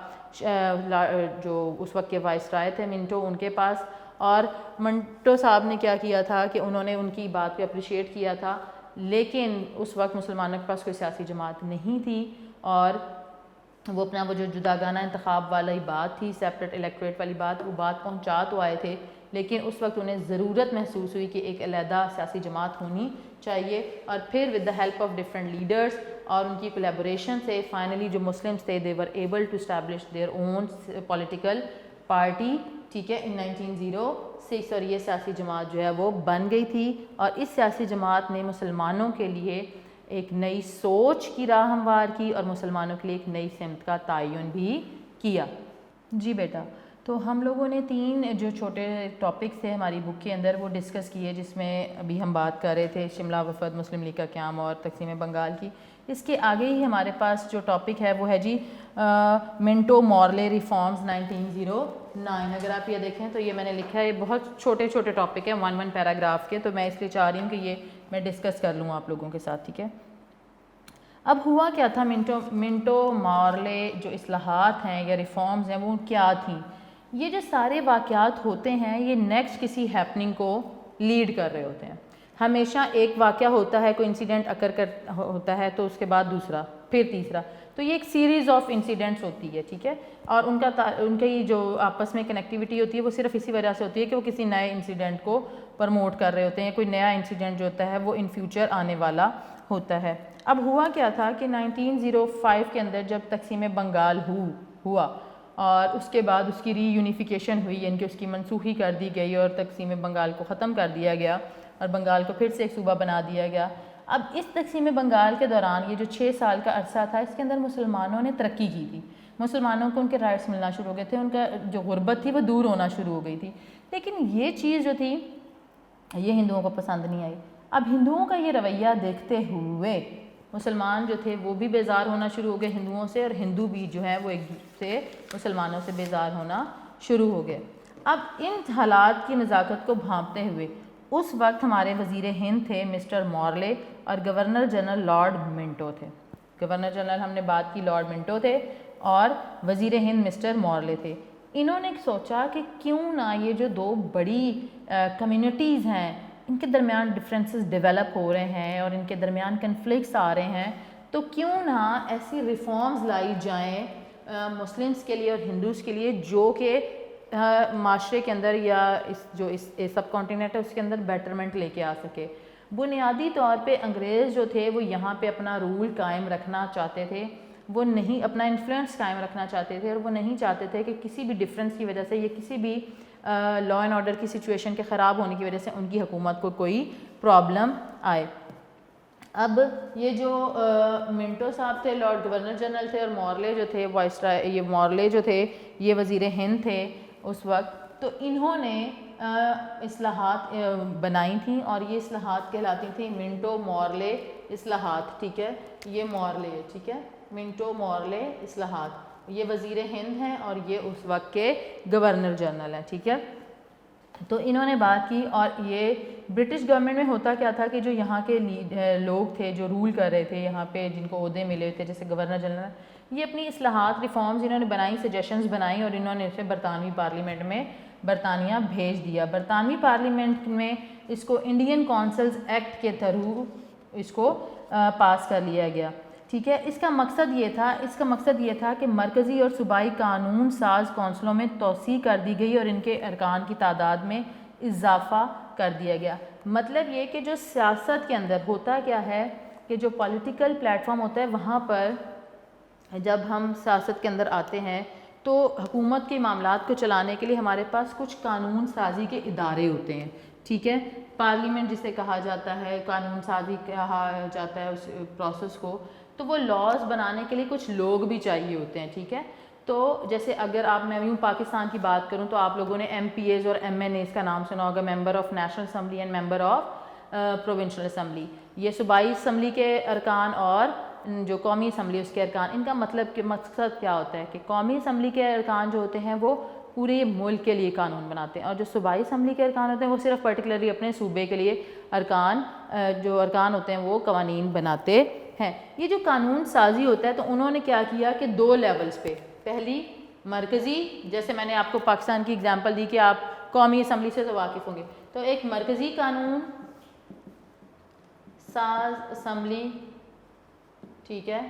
جو اس وقت کے وائس رائے تھے منٹو، ان کے پاس، اور منٹو صاحب نے کیا کیا تھا کہ انہوں نے ان کی بات کو اپریشیٹ کیا تھا، لیکن اس وقت مسلمانوں کے پاس کوئی سیاسی جماعت نہیں تھی، اور وہ اپنا وہ جو جداگانہ انتخاب والی بات تھی، سیپریٹ الیکٹوریٹ والی بات، وہ بات پہنچا تو آئے تھے، لیکن اس وقت انہیں ضرورت محسوس ہوئی کہ ایک علیحدہ سیاسی جماعت ہونی چاہیے، اور پھر with the help of different leaders اور ان کی کولیبوریشن سے فائنلی جو مسلمز تھے they were able to establish their own political party, ٹھیک ہے، ان 1906 اور یہ سیاسی جماعت جو ہے وہ بن گئی تھی اور اس سیاسی جماعت نے مسلمانوں کے لیے ایک نئی سوچ کی راہ ہموار کی اور مسلمانوں کے لیے ایک نئی سمت کا تعین بھی کیا۔ جی بیٹا، تو ہم لوگوں نے 3 جو چھوٹے ٹاپکس تھے ہماری بک کے اندر وہ ڈسکس کیے، جس میں ابھی ہم بات کر رہے تھے شملہ وفد، مسلم لیگ کا قیام اور تقسیم بنگال کی۔ اس کے آگے ہی ہمارے پاس جو ٹاپک ہے وہ ہے جی منٹو مورلے ریفارمز 1909۔ اگر آپ یہ دیکھیں تو یہ میں نے لکھا ہے، یہ بہت چھوٹے چھوٹے ٹاپک ہیں 1 پیراگراف کے، تو میں اس لیے چاہ رہی ہوں کہ یہ میں ڈسکس کر لوں آپ لوگوں کے ساتھ، ٹھیک ہے۔ اب ہوا کیا تھا، منٹو مورلے جو اصلاحات ہیں یا ریفارمز ہیں وہ کیا تھیں؟ یہ جو سارے واقعات ہوتے ہیں یہ نیکسٹ کسی ہیپننگ کو لیڈ کر رہے ہوتے ہیں۔ ہمیشہ ایک واقعہ ہوتا ہے، کوئی انسیڈنٹ اکر ہوتا ہے تو اس کے بعد دوسرا، پھر تیسرا، تو یہ ایک سیریز آف انسیڈنٹس ہوتی ہے، ٹھیک ہے۔ اور ان کی جو آپس میں کنیکٹیوٹی ہوتی ہے وہ صرف اسی وجہ سے ہوتی ہے کہ وہ کسی نئے انسیڈنٹ کو پروموٹ کر رہے ہوتے ہیں، کوئی نیا انسیڈنٹ جو ہوتا ہے وہ ان فیوچر آنے والا ہوتا ہے۔ اب ہوا کیا تھا کہ 1905 کے اندر جب تقسیم بنگال ہوا اور اس کے بعد اس کی ری یونیفیکیشن ہوئی، یعنی کہ اس کی منسوخی کر دی گئی اور تقسیم بنگال کو ختم کر دیا گیا اور بنگال کو پھر سے ایک صوبہ بنا دیا گیا۔ اب اس تقسیم بنگال کے دوران یہ جو 6 سال کا عرصہ تھا اس کے اندر مسلمانوں نے ترقی کی تھی، مسلمانوں کو ان کے رائٹس ملنا شروع ہو گئے تھے، ان کا جو غربت تھی وہ دور ہونا شروع ہو گئی تھی، لیکن یہ چیز جو تھی یہ ہندوؤں کو پسند نہیں آئی۔ اب ہندوؤں کا یہ رویہ دیکھتے ہوئے مسلمان جو تھے وہ بھی بیزار ہونا شروع ہو گئے ہندوؤں سے، اور ہندو بھی جو ہے وہ ایک دوسرے سے مسلمانوں سے بیزار ہونا شروع ہو گئے۔ اب ان حالات کی نزاکت کو بھانپتے ہوئے اس وقت ہمارے وزیر ہند تھے مسٹر مورلے اور گورنر جنرل لارڈ منٹو تھے۔ گورنر جنرل ہم نے بات کی لارڈ منٹو تھے اور وزیر ہند مسٹر مورلے تھے۔ انہوں نے سوچا کہ کیوں نہ یہ جو 2 بڑی کمیونٹیز ہیں ان کے درمیان ڈفرینسز ڈیولپ ہو رہے ہیں اور ان کے درمیان کنفلکٹس آ رہے ہیں، تو کیوں نہ ایسی ریفارمز لائی جائیں مسلمس کے لیے اور ہندوز کے لیے جو کہ معاشرے کے اندر یا اس سب کانٹیننٹ ہے اس کے اندر بیٹرمنٹ لے کے آ سکے۔ بنیادی طور پہ انگریز جو تھے وہ یہاں پہ اپنا رول قائم رکھنا چاہتے تھے، وہ نہیں اپنا انفلوئنس قائم رکھنا چاہتے تھے، اور وہ نہیں چاہتے تھے کہ کسی بھی ڈفرینس کی وجہ سے یا کسی بھی لا اینڈ آرڈر کی سچویشن کے خراب ہونے کی وجہ سے ان کی حکومت کو کوئی پرابلم آئے۔ اب یہ جو منٹو صاحب تھے لارڈ گورنر جنرل تھے، اور مورلے جو تھے یہ مورلے جو تھے یہ وزیر ہند تھے اس وقت، تو انہوں نے اصلاحات بنائی تھیں اور یہ اصلاحات کہلاتی تھیں منٹو مورلے اصلاحات، ٹھیک ہے، یہ مورلے، ٹھیک ہے، منٹو مورلے اصلاحات، یہ وزیر ہند ہیں اور یہ اس وقت کے گورنر جنرل ہیں، ٹھیک ہے۔ تو انہوں نے بات کی، اور یہ برٹش گورنمنٹ میں ہوتا کیا تھا کہ جو یہاں کے لوگ تھے جو رول کر رہے تھے یہاں پہ، جن کو عہدے ملے تھے جیسے گورنر جنرل، یہ اپنی اصلاحات ریفارمز انہوں نے بنائی، سجیشنز بنائی، اور انہوں نے اسے برطانوی پارلیمنٹ میں برطانیہ بھیج دیا۔ برطانوی پارلیمنٹ میں اس کو انڈین کونسلز ایکٹ کے تھرو اس کو پاس کر لیا گیا، ٹھیک ہے۔ اس کا مقصد یہ تھا کہ مرکزی اور صوبائی قانون ساز کونسلوں میں توسیع کر دی گئی اور ان کے ارکان کی تعداد میں اضافہ کر دیا گیا۔ مطلب یہ کہ جو سیاست کے اندر ہوتا کیا ہے کہ جو پولیٹیکل پلیٹ فارم ہوتا ہے وہاں پر جب ہم سیاست کے اندر آتے ہیں تو حکومت کے معاملات کو چلانے کے لیے ہمارے پاس کچھ قانون سازی کے ادارے ہوتے ہیں، ٹھیک ہے۔ پارلیمنٹ جسے کہا جاتا ہے، قانون سازی کہا جاتا ہے اس پروسیس کو، تو وہ لاز بنانے کے لیے کچھ لوگ بھی چاہیے ہوتے ہیں، ٹھیک ہے۔ تو جیسے اگر میں یوں پاکستان کی بات کروں تو آپ لوگوں نے ایم پی ایز اور ایم این ایز کا نام سنا ہوگا، member of national assembly and member of provincial assembly. یہ صوبائی اسمبلی کے ارکان اور جو قومی اسمبلی اس کے ارکان، ان کا مقصد کیا ہوتا ہے کہ قومی اسمبلی کے ارکان جو ہوتے ہیں وہ پورے ملک کے لیے قانون بناتے ہیں، اور جو صوبائی اسمبلی کے ارکان ہوتے ہیں وہ صرف پرٹیکولرلی اپنے صوبے کے لیے جو ارکان ہوتے ہیں وہ قوانین بناتے ہیں۔ یہ جو قانون سازی ہوتا ہے تو انہوں نے کیا کیا کہ 2 لیولز پہ، پہلی مرکزی، جیسے میں نے آپ کو پاکستان کی اگزامپل دی کہ آپ قومی اسمبلی سے تو واقف ہوں گے، تو ایک مرکزی قانون ساز اسمبلی، ٹھیک ہے،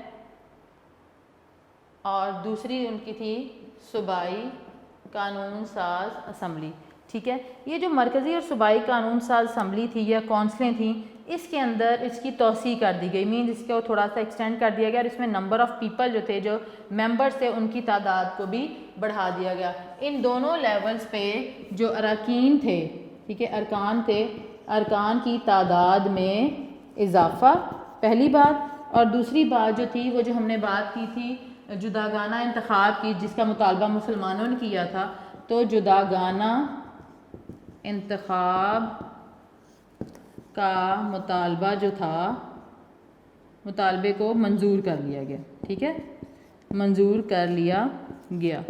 اور دوسری ان کی تھی صوبائی قانون ساز اسمبلی، ٹھیک ہے۔ یہ جو مرکزی اور صوبائی قانون ساز اسمبلی تھی یا کونسلیں تھیں اس کے اندر اس کی توسیع کر دی گئی، مینز اس کو تھوڑا سا ایکسٹینڈ کر دیا گیا اور اس میں نمبر آف پیپل جو تھے، جو ممبرس تھے، ان کی تعداد کو بھی بڑھا دیا گیا۔ ان دونوں لیولز پہ جو اراکین تھے، ٹھیک ہے، ارکان تھے، ارکان کی تعداد میں اضافہ پہلی بات، اور دوسری بات جو تھی وہ جو ہم نے بات کی تھی جداگانہ انتخاب کی، جس کا مطالبہ مسلمانوں نے کیا تھا، تو جداگانہ انتخاب کا مطالبہ جو تھا، مطالبے کو منظور کر لیا گیا، ٹھیک ہے، منظور کر لیا گیا۔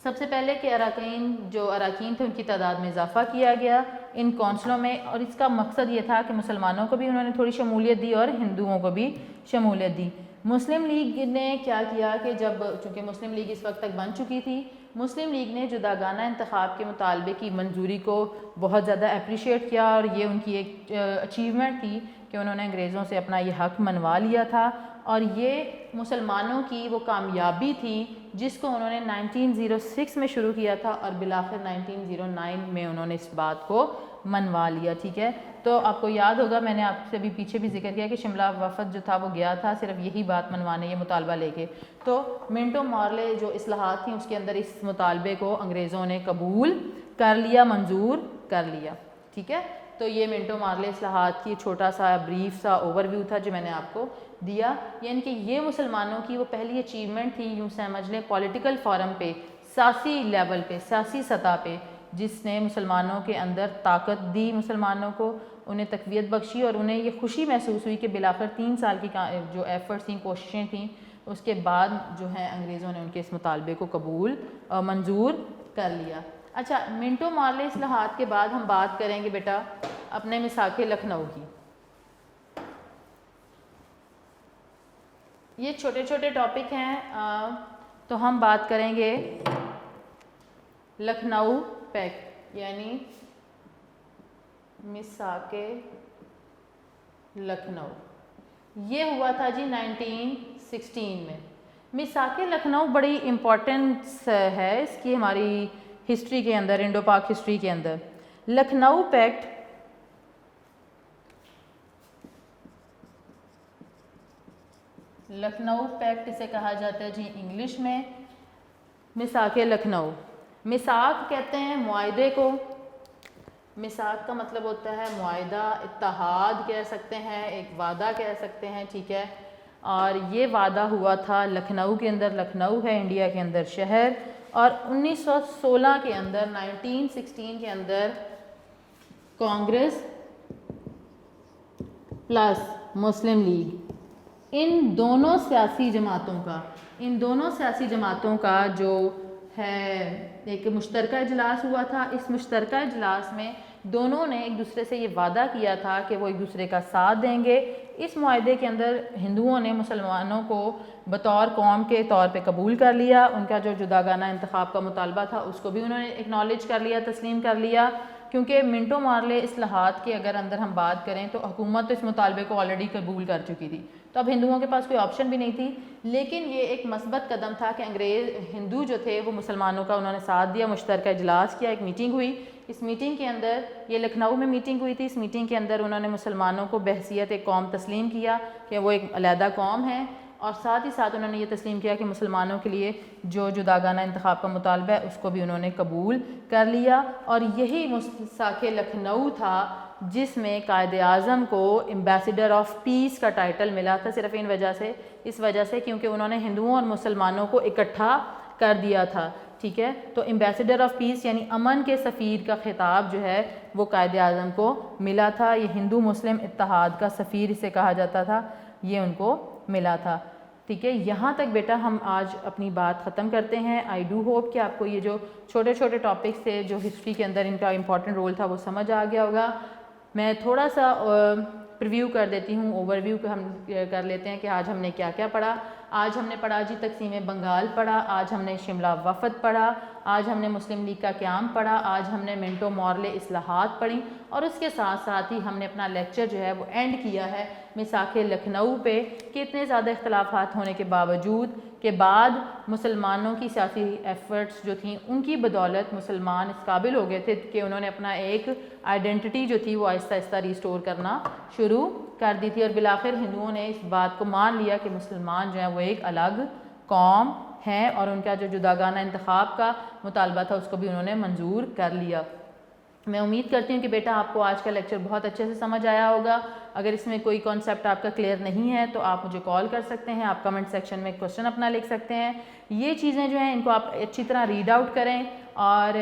سب سے پہلے کہ اراکین تھے ان کی تعداد میں اضافہ کیا گیا ان کونسلوں میں، اور اس کا مقصد یہ تھا کہ مسلمانوں کو بھی انہوں نے تھوڑی شمولیت دی اور ہندوؤں کو بھی شمولیت دی۔ مسلم لیگ نے کیا کیا کہ چونکہ مسلم لیگ اس وقت تک بن چکی تھی، مسلم لیگ نے جداگانہ انتخاب کے مطالبے کی منظوری کو بہت زیادہ اپریشیٹ کیا، اور یہ ان کی ایک اچیومنٹ تھی کہ انہوں نے انگریزوں سے اپنا یہ حق منوا لیا تھا، اور یہ مسلمانوں کی وہ کامیابی تھی جس کو انہوں نے 1906 میں شروع کیا تھا، اور بالآخر 1909 میں انہوں نے اس بات کو منوا لیا، ٹھیک ہے۔ تو آپ کو یاد ہوگا، میں نے آپ سے بھی پیچھے بھی ذکر کیا کہ شملہ وفد جو تھا وہ گیا تھا صرف یہی بات منوانے، یہ مطالبہ لے کے، تو منٹو مارلے جو اصلاحات تھیں اس کے اندر اس مطالبے کو انگریزوں نے قبول کر لیا، منظور کر لیا، ٹھیک ہے۔ تو یہ منٹو مارلے اصلاحات کی چھوٹا سا بریف سا اوور ویو تھا جو میں نے آپ کو دیا، یعنی کہ یہ مسلمانوں کی وہ پہلی اچیومنٹ تھی، یوں سمجھ لیں پولیٹیکل فورم پہ، سیاسی لیول پہ، سیاسی سطح پہ، جس نے مسلمانوں کے اندر طاقت دی، مسلمانوں کو انہیں تقویت بخشی، اور انہیں یہ خوشی محسوس ہوئی کہ بالآخر 3 سال کی جو ایفرٹس تھیں، کوششیں تھیں، اس کے بعد جو ہے انگریزوں نے ان کے اس مطالبے کو قبول اور منظور کر لیا۔ اچھا، منٹو مارلے اصلاحات کے بعد ہم بات کریں گے بیٹا اپنے میثاق لکھنؤ کی۔ یہ چھوٹے چھوٹے ٹاپک ہیں، تو ہم بات کریں گے لکھنؤ پیکٹ، یعنی میثاق لکھنؤ۔ یہ ہوا تھا جی 1916 میں۔ میثاق لکھنؤ بڑی امپورٹنس ہے اس کی ہماری ہسٹری کے اندر، انڈو پاک ہسٹری کے اندر۔ لکھنؤ پیکٹ اسے کہا جاتا ہے جی انگلش میں میثاق لکھنؤ۔ میثاق کہتے ہیں معاہدے کو، میثاق کا مطلب ہوتا ہے معاہدہ، اتحاد کہہ سکتے ہیں، ایک وعدہ کہہ سکتے ہیں، ٹھیک ہے۔ اور یہ وعدہ ہوا تھا لکھنؤ کے اندر، لکھنؤ ہے انڈیا کے اندر شہر، اور 1916 کے اندر، 1916 کے اندر کانگریس پلس مسلم لیگ، ان دونوں سیاسی جماعتوں کا جو ہے ایک مشترکہ اجلاس ہوا تھا۔ اس مشترکہ اجلاس میں دونوں نے ایک دوسرے سے یہ وعدہ کیا تھا کہ وہ ایک دوسرے کا ساتھ دیں گے۔ اس معاہدے کے اندر ہندوؤں نے مسلمانوں کو بطور قوم کے طور پہ قبول کر لیا، ان کا جو جداگانہ انتخاب کا مطالبہ تھا اس کو بھی انہوں نے اکنالج کر لیا، تسلیم کر لیا، کیونکہ منٹو مارلے اصلاحات کے اگر اندر ہم بات کریں تو حکومت اس مطالبے کو آلریڈی قبول کر چکی تھی، تو اب ہندوؤں کے پاس کوئی آپشن بھی نہیں تھی۔ لیکن یہ ایک مثبت قدم تھا کہ ہندو جو تھے وہ مسلمانوں کا انہوں نے ساتھ دیا، مشترکہ اجلاس کیا، ایک میٹنگ ہوئی۔ اس میٹنگ کے اندر، یہ لکھنؤ میں میٹنگ ہوئی تھی، اس میٹنگ کے اندر انہوں نے مسلمانوں کو بحیثیت ایک قوم تسلیم کیا کہ وہ ایک علیحدہ قوم ہے، اور ساتھ ہی ساتھ انہوں نے یہ تسلیم کیا کہ مسلمانوں کے لیے جو جداگانہ انتخاب کا مطالبہ ہے اس کو بھی انہوں نے قبول کر لیا۔ اور یہی میثاق لکھنؤ تھا جس میں قائد اعظم کو ایمبیسیڈر آف پیس کا ٹائٹل ملا تھا، صرف اس وجہ سے کیونکہ انہوں نے ہندوؤں اور مسلمانوں کو اکٹھا کر دیا تھا، ٹھیک ہے۔ تو ایمبیسیڈر آف پیس یعنی امن کے سفیر کا خطاب جو ہے وہ قائد اعظم کو ملا تھا، یہ ہندو مسلم اتحاد کا سفیر اسے کہا جاتا تھا، یہ ان کو ملا تھا، ٹھیک ہے۔ یہاں تک بیٹا ہم آج اپنی بات ختم کرتے ہیں۔ آئی ڈو ہوپ کہ آپ کو یہ جو چھوٹے چھوٹے ٹاپکس تھے جو ہسٹری کے اندر ان کا امپورٹنٹ رول تھا وہ سمجھ آ گیا ہوگا۔ میں تھوڑا سا پریویو کر دیتی ہوں، اوور ویو ہم کر لیتے ہیں کہ آج ہم نے کیا کیا پڑھا۔ آج ہم نے پڑھا جی تقسیم بنگال پڑھا، آج ہم نے شملہ وفد پڑھا، آج ہم نے مسلم لیگ کا قیام پڑھا، آج ہم نے منٹو مورلے اصلاحات پڑھی، اور اس کے ساتھ ساتھ ہی ہم نے اپنا لیکچر جو ہے وہ اینڈ کیا ہے میثاق لکھنؤ پہ کہ اتنے زیادہ اختلافات ہونے کے باوجود کہ بعد مسلمانوں کی سیاسی ایفرٹس جو تھیں ان کی بدولت مسلمان اس قابل ہو گئے تھے کہ انہوں نے اپنا ایک آئیڈینٹی جو تھی وہ آہستہ آہستہ ریسٹور کرنا شروع کر دی تھی، اور بالآخر ہندوؤں نے اس بات کو مان لیا کہ مسلمان جو ہیں وہ ایک الگ قوم ہیں، اور ان کا جو جداگانہ انتخاب کا مطالبہ تھا اس کو بھی انہوں نے منظور کر لیا۔ میں امید کرتی ہوں کہ بیٹا آپ کو آج کا لیکچر بہت اچھے سے سمجھ آیا ہوگا۔ اگر اس میں کوئی کانسیپٹ آپ کا کلیئر نہیں ہے تو آپ مجھے کال کر سکتے ہیں، آپ کمنٹ سیکشن میں کوسچن اپنا لکھ سکتے ہیں۔ یہ چیزیں جو ہیں ان کو آپ اچھی طرح ریڈ آؤٹ کریں اور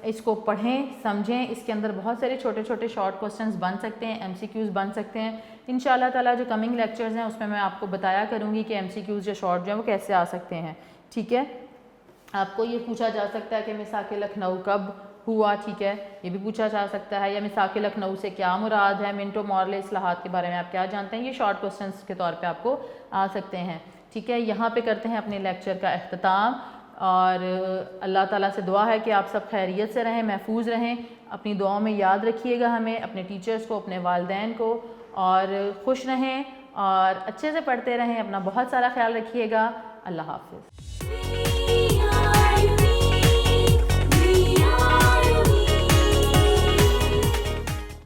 اس کو پڑھیں سمجھیں، اس کے اندر بہت سارے چھوٹے چھوٹے شارٹ کوسچنز بن سکتے ہیں، ایم سی کیوز بن سکتے ہیں۔ انشاءاللہ تعالیٰ جو کمنگ لیکچرز ہیں اس میں آپ کو بتایا کروں گی کہ ایم سی کیوز جو شارٹ جو ہیں وہ کیسے آ سکتے ہیں، ٹھیک ہے۔ آپ کو یہ پوچھا جا سکتا ہے کہ میثاق لکھنؤ کب ہوا، ٹھیک ہے، یہ بھی پوچھا جا سکتا ہے، یا میثاق لکھنؤ سے کیا مراد ہے، منٹو مورلے اصلاحات کے بارے میں آپ کیا جانتے ہیں، یہ شارٹ کوسچنز کے طور پہ آپ کو آ سکتے ہیں، ٹھیک ہے۔ یہاں پہ کرتے ہیں اپنے لیکچر کا اختتام، اور اللہ تعالیٰ سے دعا ہے کہ آپ سب خیریت سے رہیں، محفوظ رہیں، اپنی دعاؤں میں یاد رکھیے گا ہمیں، اپنے ٹیچرز کو، اپنے والدین کو، اور خوش رہیں اور اچھے سے پڑھتے رہیں، اپنا بہت سارا خیال رکھیے گا۔ اللہ حافظ۔